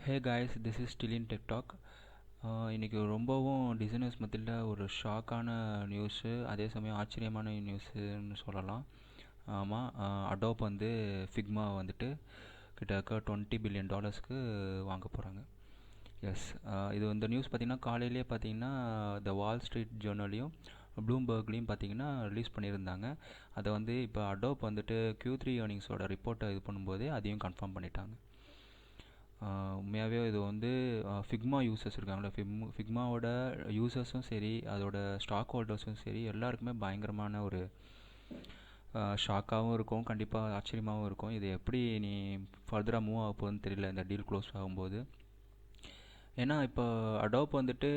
Hey guys, this is still in tech talk. இன்றைக்கி ரொம்பவும் designers மத்தியில் ஒரு ஷாக்கான நியூஸு, அதே சமயம் ஆச்சரியமான நியூஸுன்னு சொல்லலாம். ஆமாம், அடோப் வந்து ஃபிக்மா வந்துட்டு கிட்டத்தட்ட $20 பில்லியன் வாங்க போகிறாங்க. எஸ், இது இந்த நியூஸ் பார்த்திங்கன்னா காலையிலேயே பார்த்திங்கன்னா த வால் ஸ்ட்ரீட் ஜேர்னலையும் ப்ளூம்பர்க்லேயும் பார்த்திங்கன்னா ரிலீஸ் பண்ணியிருந்தாங்க. அதை வந்து இப்போ அடோப் வந்துட்டு Q3 ஏர்னிங்ஸோட ரிப்போர்ட்டை இது பண்ணும்போதே அதையும் கன்ஃபார்ம் பண்ணிட்டாங்க. உண்மையாகவே இது வந்து ஃபிக்மா யூசர்ஸ் இருக்காங்களே, ஃபிக்மாவோட யூசர்ஸும் சரி, அதோட ஸ்டாக் ஹோல்டர்ஸும் சரி, எல்லாருக்குமே பயங்கரமான ஒரு ஷாக்காகவும் இருக்கும், கண்டிப்பாக ஆச்சரியமாகவும் இருக்கும். இது எப்படி நீ ஃபர்தராக மூவ் ஆக போகுதுன்னு தெரியல இந்த டீல் க்ளோஸ் ஆகும்போது. ஏன்னா இப்போ அடோப் வந்துட்டு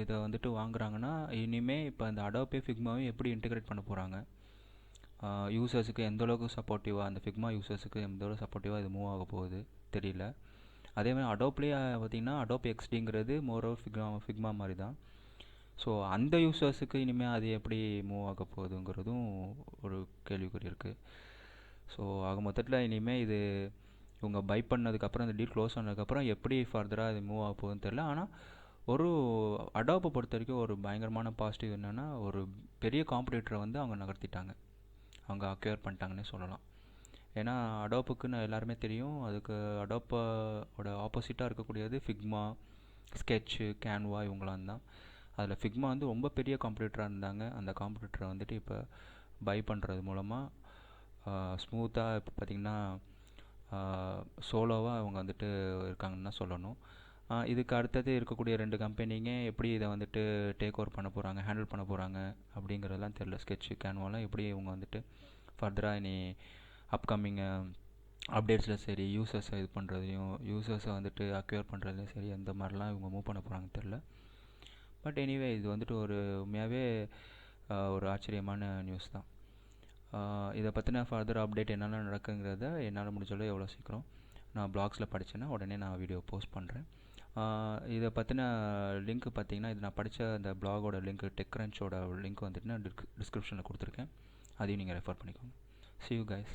இதை வந்துட்டு வாங்குறாங்கன்னா இனிமேல் இப்போ இந்த அடோப்பே ஃபிக்மாவையும் எப்படி இன்டிகிரேட் பண்ண போகிறாங்க, யூசர்ஸுக்கு எந்தளவுக்கு சப்போர்ட்டிவாக, அந்த ஃபிக்மா யூசர்ஸுக்கு எந்தளவுக்கு சப்போர்ட்டிவாக இது மூவ் ஆக போகுது தெரியல. அதே மாதிரி அடோப்லேயே பார்த்திங்கன்னா அடோப் எக்ஸ்டிங்கிறது ஃபிக்மா மாதிரி தான். ஸோ அந்த யூசர்ஸுக்கு இனிமேல் அது எப்படி மூவ் ஆக போகுதுங்கிறதும் ஒரு கேள்விக்குறி இருக்குது. ஸோ ஆக மொத்தத்தில் இனிமேல் இது இவங்க பை பண்ணதுக்கப்புறம், இந்த டீல் க்ளோஸ் ஆனதுக்கப்புறம் எப்படி ஃபர்தராக இது மூவ் ஆக போகுதுன்னு தெரில. ஆனால் ஒரு அடோப்பை பொறுத்த வரைக்கும் ஒரு பயங்கரமான பாசிட்டிவ் என்னென்னா, ஒரு பெரிய காம்படிட்டரை வந்து அவங்க நகர்த்திட்டாங்க, அவங்க அக்வயர் பண்ணிட்டாங்கன்னே சொல்லலாம். ஏன்னா அடோப்புக்குன்னு எல்லாருமே தெரியும், அதுக்கு அடோப்போட ஆப்போசிட்டாக இருக்கக்கூடியது ஃபிக்மா, ஸ்கெட்சு, கேன்வா இவங்களாம் தான். அதில் ஃபிக்மா வந்து ரொம்ப பெரிய காம்படிட்டராக இருந்தாங்க. அந்த காம்படிட்டரை வந்துட்டு இப்போ பை பண்ணுறது மூலமாக ஸ்மூத்தாக இப்போ பார்த்திங்கன்னா சோலோவாக அவங்க வந்துட்டு இருக்காங்கன்னு தான் சொல்லணும். இதுக்கு அடுத்தது இருக்கக்கூடிய 2 கம்பெனிங்க எப்படி இதை வந்துட்டு டேக் ஓவர் பண்ண போகிறாங்க, ஹேண்டில் பண்ண போகிறாங்க அப்படிங்கிறதெல்லாம் தெரில. ஸ்கெட்சு, கேன்வாலாம் எப்படி இவங்க வந்துட்டு ஃபர்தராக இனி அப்கமிங் அப்டேட்ஸில் சரி, யூசர்ஸை இது பண்ணுறதையும், யூசர்ஸை வந்துட்டு அக்வயர் பண்ணுறதுலையும் சரி, எந்த மாதிரிலாம் இவங்க மூவ் பண்ண போகிறாங்கன்னு தெரில. பட் எனிவே இது வந்துட்டு ஒரு உண்மையாகவே ஒரு ஆச்சரியமான நியூஸ் தான். இதை பற்றின ஃபர்தர் அப்டேட் என்னென்ன நடக்குங்கிறத என்னால் முடிஞ்சளவு எவ்வளோ சீக்கிரம் நான் பிளாக்ஸில் படித்தேன்னா உடனே நான் வீடியோ போஸ்ட் பண்ணுறேன். இதை பற்றின லிங்க் பார்த்திங்கன்னா, இது நான் படித்த அந்த பிளாகோட லிங்க், டெக்ரன்ச்சோட லிங்க் வந்துட்டு நான் டிஸ்கிரிப்ஷனில் கொடுத்துருக்கேன். அதையும் நீங்கள் ரெஃபர் பண்ணிக்கோங்க. See you guys.